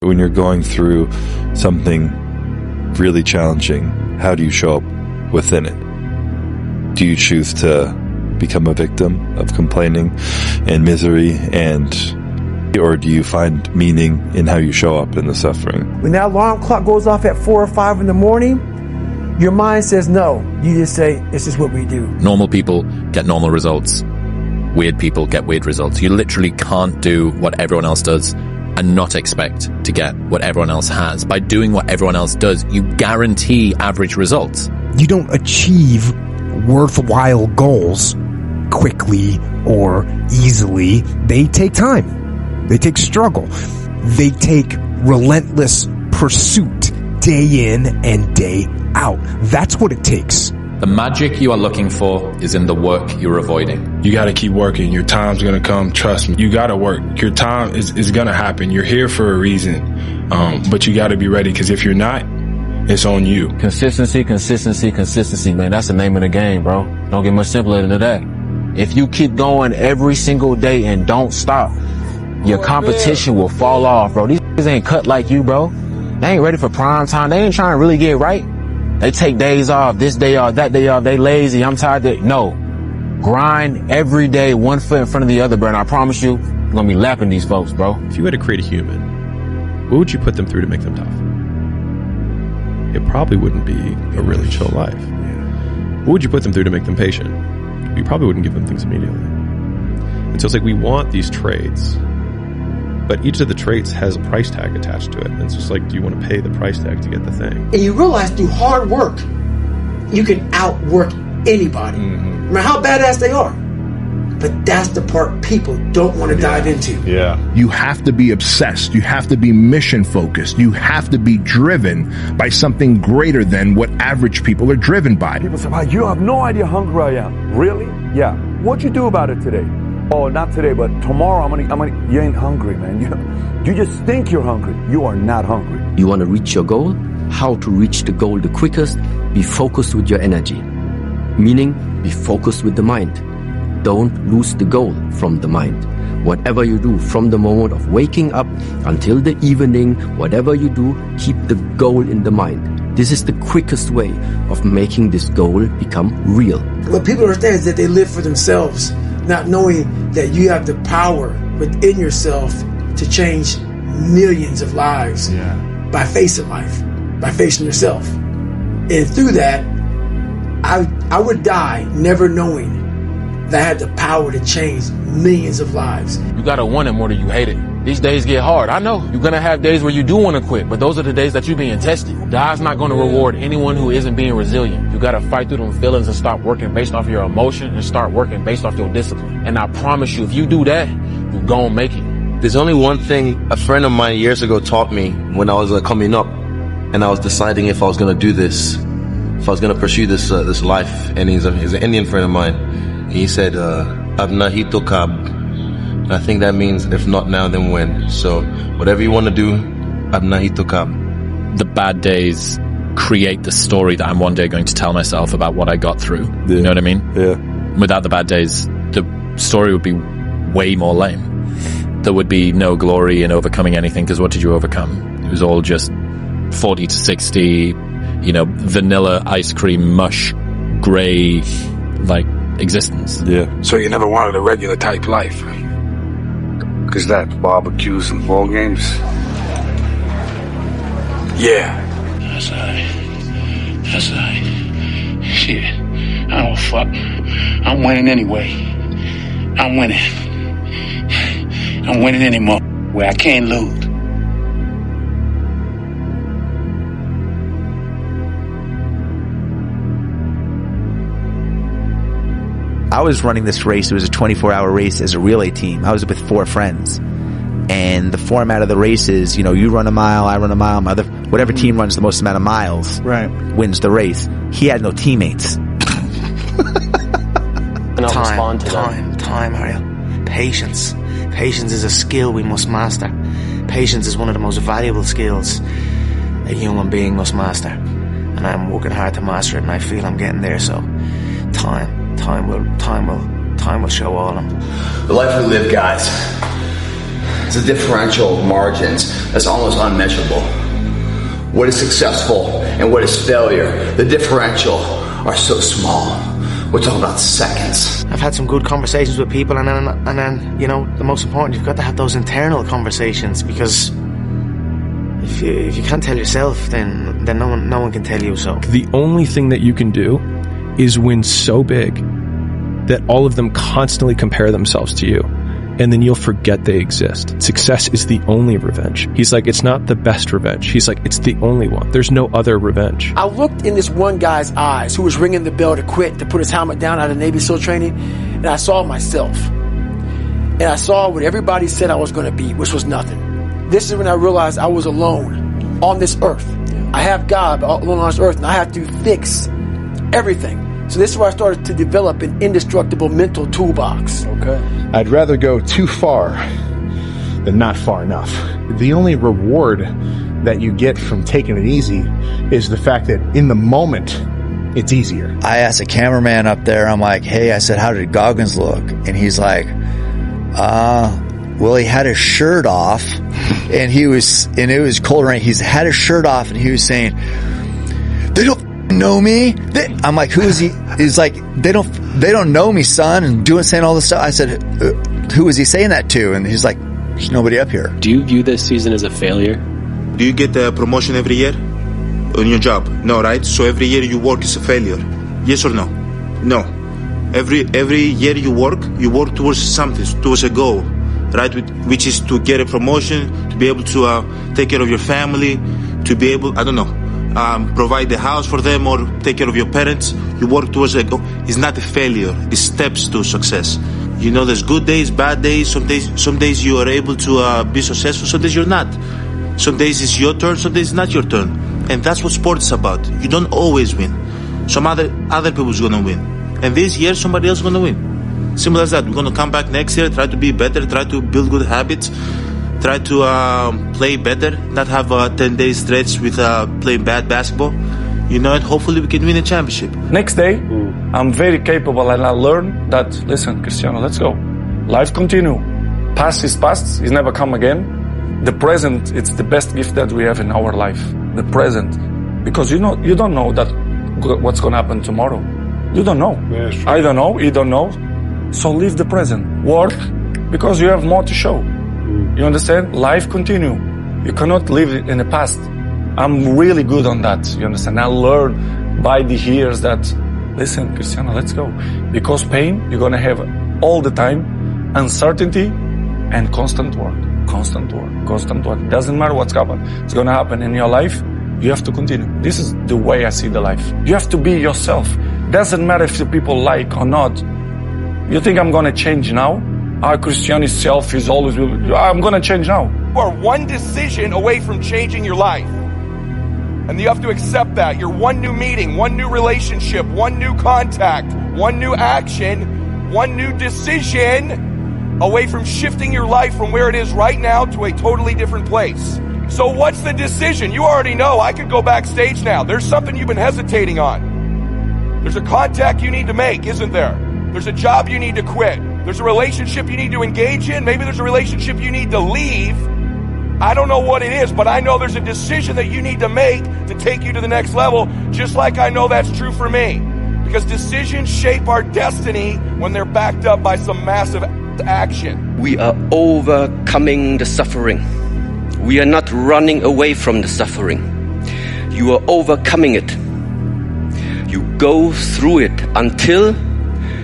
When you're going through something really challenging, how do you show up within it? Do you choose to become a victim of complaining and misery, or do you find meaning in how you show up in the suffering? When that alarm clock goes off at 4 or 5 in the morning, your mind says no. You just say, this is what we do. Normal people get normal results. Weird people get weird results. You literally can't do what everyone else does and not expect to get what everyone else has. By doing what everyone else does, you guarantee average results. You don't achieve worthwhile goals quickly or easily. They take time. They take struggle. They take relentless pursuit day in and day out. That's what it takes. The magic you are looking for is in the work you're avoiding. You got to keep working. Your time's going to come. Trust me. You got to work. Your time is going to happen. You're here for a reason. But you got to be ready, because if you're not, it's on you. Consistency, consistency, consistency, man. That's the name of the game, bro. Don't get much simpler than that. If you keep going every single day and don't stop, your competition will fall off, bro. These niggas ain't cut like you, bro. They ain't ready for prime time. They ain't trying to really get right. They take days off, this day off, that day off. They lazy. I'm tired. No. Grind every day, one foot in front of the other, bro. And I promise you, you're going to be lapping these folks, bro. If you had to create a human, what would you put them through to make them tough? It probably wouldn't be a really chill life. What would you put them through to make them patient? You probably wouldn't give them things immediately. And so it's like, we want these traits, but each of the traits has a price tag attached to it. And it's just like, do you want to pay the price tag to get the thing? And you realize through hard work, you can outwork anybody, no matter how badass they are. But that's the part people don't want to dive into. Yeah. You have to be obsessed. You have to be mission focused. You have to be driven by something greater than what average people are driven by. People say, wow, you have no idea how hungry I am. Really? Yeah. What'd you do about it today? Oh, not today, but tomorrow I'm gonna, you ain't hungry, man. You just think you're hungry. You are not hungry. You want to reach your goal? How to reach the goal the quickest? Be focused with your energy. Meaning, be focused with the mind. Don't lose the goal from the mind. Whatever you do, from the moment of waking up until the evening, whatever you do, keep the goal in the mind. This is the quickest way of making this goal become real. What people understand is that they live for themselves, not knowing that you have the power within yourself to change millions of lives by facing life, by facing yourself. And through that, I would die never knowing that I had the power to change millions of lives. You gotta want it more than you hate it. These days get hard. I know. You're gonna have days where you do want to quit, but those are the days that you're being tested. God's not gonna reward anyone who isn't being resilient. You gotta fight through them feelings and stop working based off your emotion and start working based off your discipline. And I promise you, if you do that, you're gonna make it. There's only one thing a friend of mine years ago taught me when I was coming up, and I was deciding if I was gonna do this, if I was gonna pursue this life. And he's an Indian friend of mine. He said, "Abnahi 𝐶𝐶𝐬𝐬𝐶𝐶." I think that means if not now, then when. So whatever you want to do, abnahi 𝐶𝐶𝐬𝐬𝐶𝐶. The bad days create the story that I'm one day going to tell myself about what I got through. You know what I mean? Yeah. Without the bad days, the story would be way more lame. There would be no glory in overcoming anything, because what did you overcome? It was all just 40 to 60, vanilla ice cream mush, gray, existence. Yeah. So you never wanted a regular type life? Cause that barbecues and ball games? Yeah. That's alright. Shit. I don't fuck. I'm winning anyway. I'm winning anymore. Where I can't lose. I was running this race. It was a 24-hour race as a relay team. I was with 4 friends. And the format of the race is, you run a mile, I run a mile, whatever team runs the most amount of miles wins the race. He had no teammates. Time, Ariel. Patience. Patience is a skill we must master. Patience is one of the most valuable skills a human being must master. And I'm working hard to master it, and I feel I'm getting there, so time will show all of them. The life we live, guys, It's a differential of margins that's almost unmeasurable. What is successful and what is failure? The differential are so small. We're talking about seconds. I've had some good conversations with people, and then you know, the most important, you've got to have those internal conversations, because if you can't tell yourself, then no one can tell you. So the only thing that you can do is win so big that all of them constantly compare themselves to you, and then you'll forget they exist. Success is the only revenge. He's like, it's not the best revenge. He's like, it's the only one. There's no other revenge. I looked in this one guy's eyes who was ringing the bell to quit, to put his helmet down out of Navy SEAL training, and I saw myself. And I saw what everybody said I was going to be, which was nothing. This is when I realized I was alone on this earth. I have God alone on this earth, and I have to fix everything. So this is where I started to develop an indestructible mental toolbox. Okay. I'd rather go too far than not far enough. The only reward that you get from taking it easy is the fact that in the moment, it's easier. I asked a cameraman up there, I'm like, hey, I said, how did Goggins look? And he's like, well, he had his shirt off and it was cold rain. He's had his shirt off and he was saying, they don't know me. I'm like, who is he? He's like, they don't know me, son, and saying all this stuff. I said, who is he saying that to? And he's like, there's nobody up here. Do you view this season as a failure? Do you get a promotion every year on your job? No, right? So every year you work is a failure. Yes or no? No. Every year you work towards something, towards a goal, right? Which is to get a promotion, to be able to take care of your family, to be able, provide the house for them or take care of your parents. You work towards a goal. It's not a failure. It's steps to success. You know, there's good days, bad days. Some days you are able to be successful. Some days you're not. Some days it's your turn. Some days it's not your turn. And that's what sport is about. You don't always win. Some other people's gonna win. And this year somebody else is gonna win. Simple as that. We're gonna come back next year, try to be better, try to build good habits. Try to play better, not have a 10-day stretch with playing bad basketball, you know, and hopefully we can win a championship. Next day, I'm very capable and I learned that, listen, Cristiano, let's go. Life continue. Past is past, it's never come again. The present, it's the best gift that we have in our life. The present. Because you don't know that what's going to happen tomorrow. You don't know. Yeah, I don't know, you don't know. So live the present. Work, because you have more to show. You understand? Life continue. You cannot live in the past. I'm really good on that. You understand? I learned by the years that, listen, Cristiano, let's go. Because pain, you're going to have all the time, uncertainty and constant work. Constant work. Constant work. Doesn't matter what's happening. It's going to happen in your life. You have to continue. This is the way I see the life. You have to be yourself. Doesn't matter if the people like or not. You think I'm going to change now? Our Cristiano self is always, I'm going to change now. You are one decision away from changing your life. And you have to accept that. You're one new meeting, one new relationship, one new contact, one new action, one new decision away from shifting your life from where it is right now to a totally different place. So what's the decision? You already know. I could go backstage now. There's something you've been hesitating on. There's a contact you need to make, isn't there? There's a job you need to quit. There's a relationship you need to engage in. Maybe there's a relationship you need to leave. I don't know what it is, but I know there's a decision that you need to make to take you to the next level, just like I know that's true for me. Because decisions shape our destiny when they're backed up by some massive action. We are overcoming the suffering. We are not running away from the suffering. You are overcoming it. You go through it until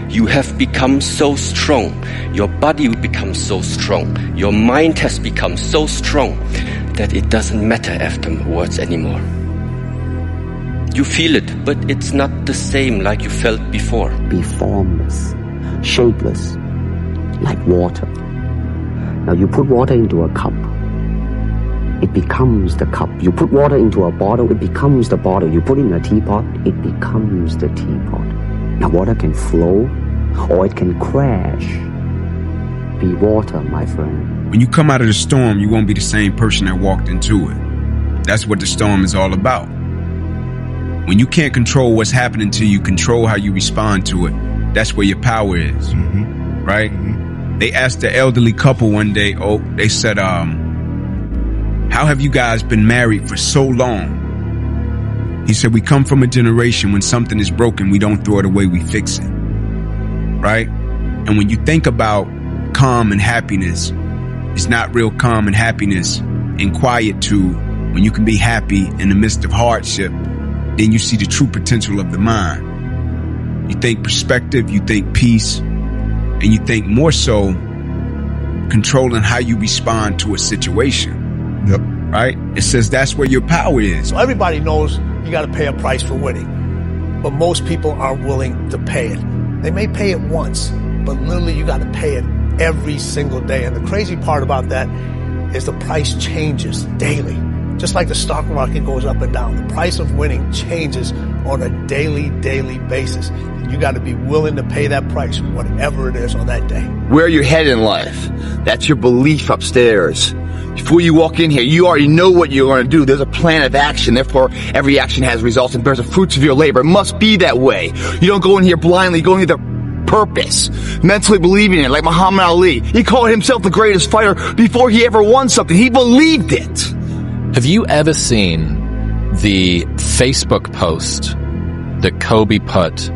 you have become so strong. Your body will become so strong. Your mind has become so strong that it doesn't matter afterwards anymore. You feel it, but it's not the same like you felt before. Be formless, shapeless, like water. Now you put water into a cup, it becomes the cup. You put water into a bottle, it becomes the bottle. You put it in a teapot, it becomes the teapot. Now water can flow or it can crash. Be water, my friend. When you come out of the storm, you won't be the same person that walked into it. That's what the storm is all about. When you can't control what's happening to you, control how you respond to it. That's where your power is, right? They asked the elderly couple one day, they said, how have you guys been married for so long? He said, we come from a generation when something is broken, we don't throw it away, we fix it. Right? And when you think about calm and happiness, it's not real calm and happiness and quietude when you can be happy in the midst of hardship. Then you see the true potential of the mind. You think perspective, you think peace, and you think more so controlling how you respond to a situation. Yep. Right? It says that's where your power is. So everybody knows you got to pay a price for winning, but most people aren't willing to pay it. They may pay it once, but literally you got to pay it every single day. And the crazy part about that is the price changes daily. Just like the stock market goes up and down, the price of winning changes on a daily basis. You got to be willing to pay that price, whatever it is on that day. Where you're headed in life, that's your belief upstairs. Before you walk in here, you already know what you're going to do. There's a plan of action. Therefore, every action has results and bears the fruits of your labor. It must be that way. You don't go in here blindly. You go in here with a purpose, mentally believing in it, like Muhammad Ali. He called himself the greatest fighter before he ever won something. He believed it. Have you ever seen the Facebook post that Kobe put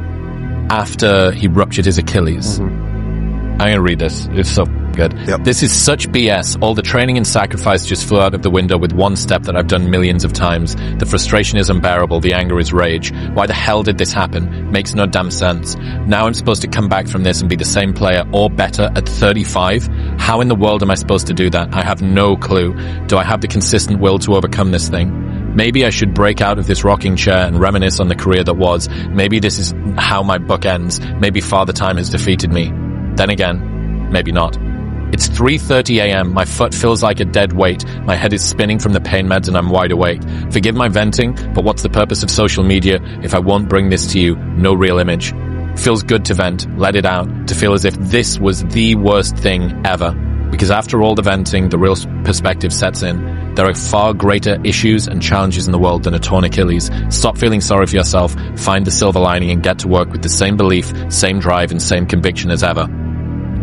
after he ruptured his Achilles? I'm going to read this. It's so good. Yep. This is such BS. All the training and sacrifice just flew out of the window with one step that I've done millions of times. The frustration is unbearable. The anger is rage. Why the hell did this happen? Makes no damn sense. Now I'm supposed to come back from this and be the same player or better at 35? How in the world am I supposed to do that? I have no clue. Do I have the consistent will to overcome this thing? Maybe I should break out of this rocking chair and reminisce on the career that was. Maybe this is how my book ends. Maybe Father Time has defeated me. Then again, maybe not. It's 3:30 a.m. My foot feels like a dead weight. My head is spinning from the pain meds and I'm wide awake. Forgive my venting, but what's the purpose of social media if I won't bring this to you? No real image. Feels good to vent, let it out, to feel as if this was the worst thing ever. Because after all the venting, the real perspective sets in. There are far greater issues and challenges in the world than a torn Achilles. Stop feeling sorry for yourself, find the silver lining and get to work with the same belief, same drive and same conviction as ever.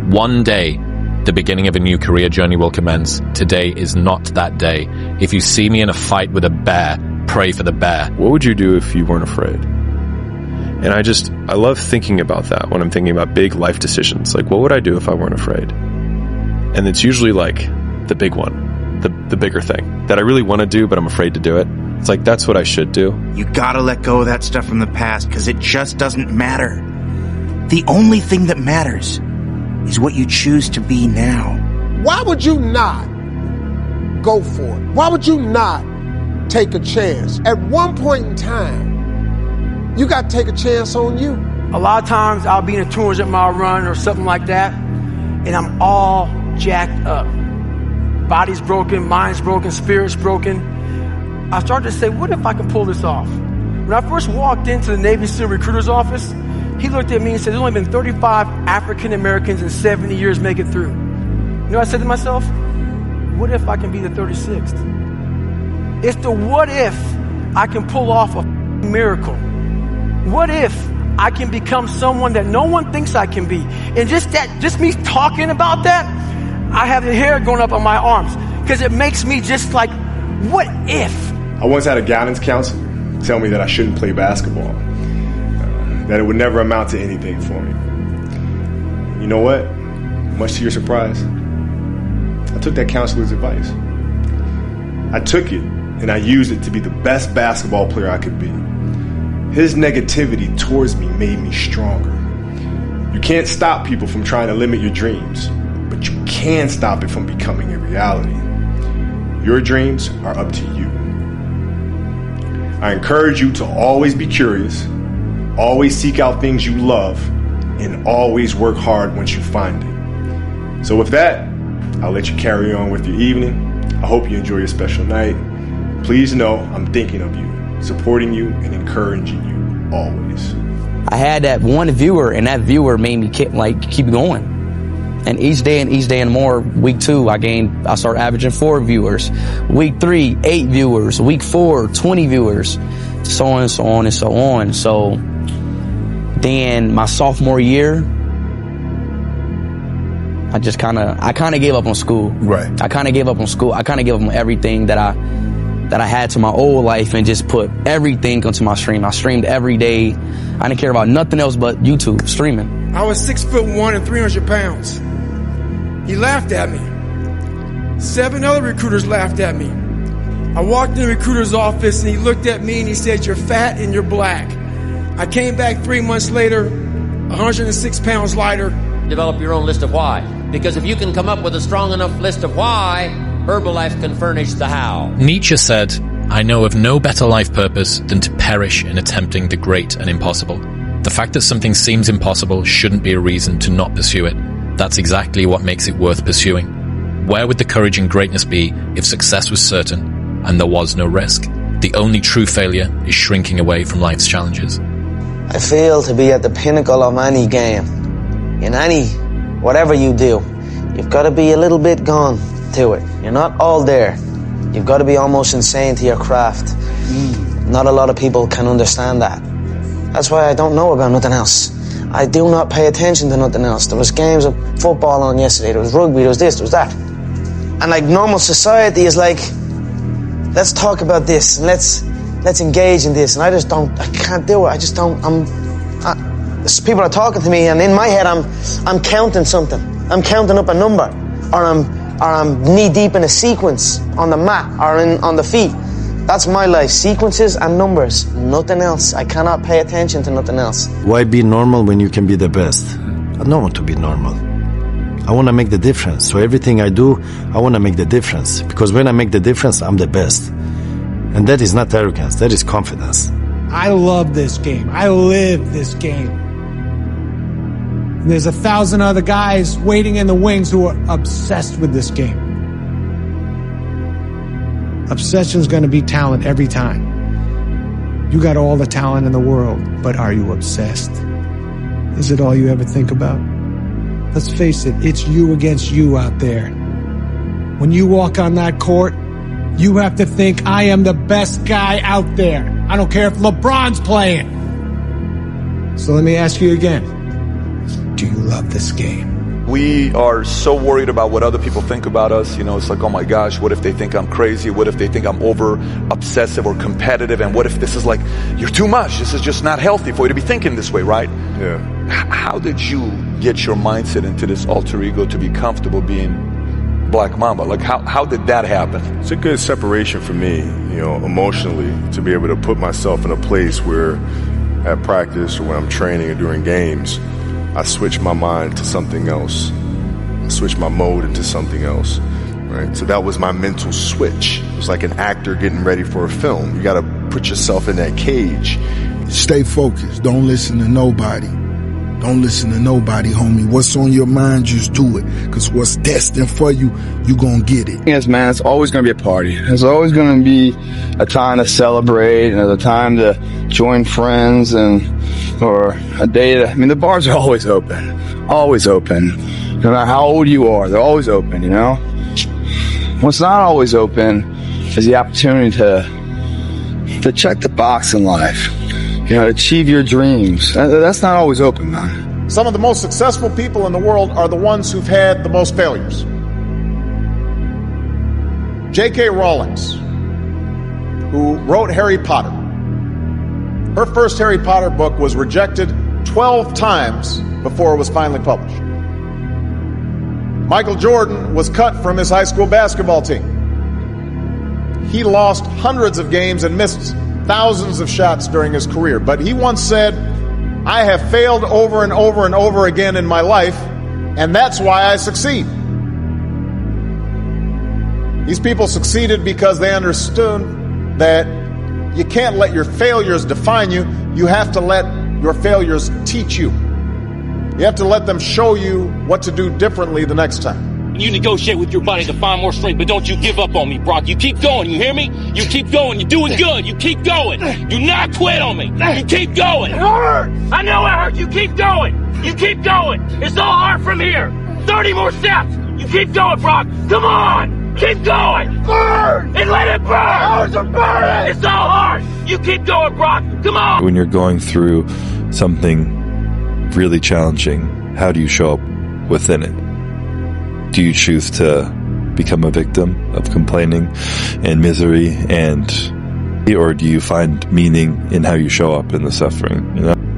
One day, the beginning of a new career journey will commence. Today is not that day. If you see me in a fight with a bear, pray for the bear. What would you do if you weren't afraid? And I love thinking about that when I'm thinking about big life decisions. Like, what would I do if I weren't afraid? And it's usually like the big one, the bigger thing that I really want to do, but I'm afraid to do it. It's like, that's what I should do. You gotta let go of that stuff from the past because it just doesn't matter. The only thing that matters is what you choose to be now. Why would you not go for it? Why would you not take a chance? At one point in time, you got to take a chance on you. A lot of times I'll be in a 200 mile run or something like that, and I'm all jacked up. Body's broken, mind's broken, spirit's broken. I started to say, what if I can pull this off? When I first walked into the Navy SEAL recruiter's office, he looked at me and said, there's only been 35 African Americans in 70 years make it through. You know what I said to myself? What if I can be the 36th? It's the what if I can pull off a miracle. What if I can become someone that no one thinks I can be? And just me talking about that, I have the hair going up on my arms because it makes me just like, what if? I once had a guidance counselor tell me that I shouldn't play basketball. That it would never amount to anything for me. You know what? Much to your surprise, I took that counselor's advice. I took it and I used it to be the best basketball player I could be. His negativity towards me made me stronger. You can't stop people from trying to limit your dreams, but you can stop it from becoming a reality. Your dreams are up to you. I encourage you to always be curious, always seek out things you love, and always work hard once you find it. So with that, I'll let you carry on with your evening. I hope you enjoy your special night. Please know I'm thinking of you, supporting you, and encouraging you always. I had that one viewer, and that viewer made me keep going. And each day and more, week 2, I started averaging 4 viewers. Week 3, 8 viewers. Week 4, 20 viewers. So on and so on and so on. So then my sophomore year, I kind of gave up on school. Right. I kind of gave up on school. I kind of gave up on everything that I had to my old life and just put everything onto my stream. I streamed every day. I didn't care about nothing else but YouTube, streaming. I was 6'1" and 300 pounds. He laughed at me. 7 other recruiters laughed at me. I walked in the recruiter's office and he looked at me and he said, "You're fat and you're black." I came back 3 months later, 106 pounds lighter. Develop your own list of why. Because if you can come up with a strong enough list of why, Herbalife can furnish the how. Nietzsche said, "I know of no better life purpose than to perish in attempting the great and impossible." The fact that something seems impossible shouldn't be a reason to not pursue it. That's exactly what makes it worth pursuing. Where would the courage and greatness be if success was certain and there was no risk? The only true failure is shrinking away from life's challenges. I feel to be at the pinnacle of any game, in any, whatever you do, you've got to be a little bit gone to it. You're not all there. You've got to be almost insane to your craft. Not a lot of people can understand that. That's why I don't know about nothing else. I do not pay attention to nothing else. There was games of football on yesterday, there was rugby, there was this, there was that. And like normal society is like, let's talk about this and let's engage in this. And I can't do it. I just don't, people are talking to me and in my head I'm counting something. I'm counting up a number or I'm knee deep in a sequence on the mat or on the feet. That's my life, sequences and numbers, nothing else. I cannot pay attention to nothing else. Why be normal when you can be the best? I don't want to be normal. I want to make the difference. So everything I do, I want to make the difference. Because when I make the difference, I'm the best. And that is not arrogance, that is confidence. I love this game. I live this game. And there's 1,000 other guys waiting in the wings who are obsessed with this game. Obsession's gonna be talent every time. You got all the talent in the world, but are you obsessed? Is it all you ever think about? Let's face it, it's you against you out there. When you walk on that court, you have to think, I am the best guy out there. I don't care if LeBron's playing. So let me ask you again, do you love this game? We are so worried about what other people think about us. You know, it's like, oh my gosh, what if they think I'm crazy? What if they think I'm over obsessive or competitive? And what if this is like, you're too much? This is just not healthy for you to be thinking this way, right? Yeah. How did you get your mindset into this alter ego to be comfortable being Black Mamba? Like, how did that happen? It's a good separation for me, you know, emotionally, to be able to put myself in a place where at practice or when I'm training or during games, I switch my mind to something else. I switch my mode into something else, right? So that was my mental switch. It was like an actor getting ready for a film. You got to put yourself in that cage. Stay focused. Don't listen to nobody. Don't listen to nobody, homie. What's on your mind, just do it. Because what's destined for you, you gonna get it. Yes, man, it's always gonna be a party. There's always gonna be a time to celebrate and a time to join friends or a day to, I mean, the bars are always open. Always open. No matter how old you are, they're always open, you know? What's not always open is the opportunity to check the box in life. You know, achieve your dreams. That's not always open, man. Some of the most successful people in the world are the ones who've had the most failures. J.K. Rowling, who wrote Harry Potter. Her first Harry Potter book was rejected 12 times before it was finally published. Michael Jordan was cut from his high school basketball team. He lost hundreds of games and missed thousands of shots during his career. But he once said, I have failed over and over and over again in my life, and that's why I succeed. These people succeeded because they understood that you can't let your failures define you. You have to let your failures teach you. You have to let them show you what to do differently the next time. You negotiate with your body to find more strength, but don't you give up on me, Brock. You keep going, you hear me? You keep going, you're doing good, you keep going. Do not quit on me. You keep going. It hurts. I know it hurts. You keep going. You keep going. It's all hard from here. 30 more steps. You keep going, Brock. Come on. Keep going. Burn. And let it burn. Ours are burning. It's all hard. You keep going, Brock. Come on. When you're going through something really challenging, how do you show up within it? Do you choose to become a victim of complaining and misery, or do you find meaning in how you show up in the suffering? You know?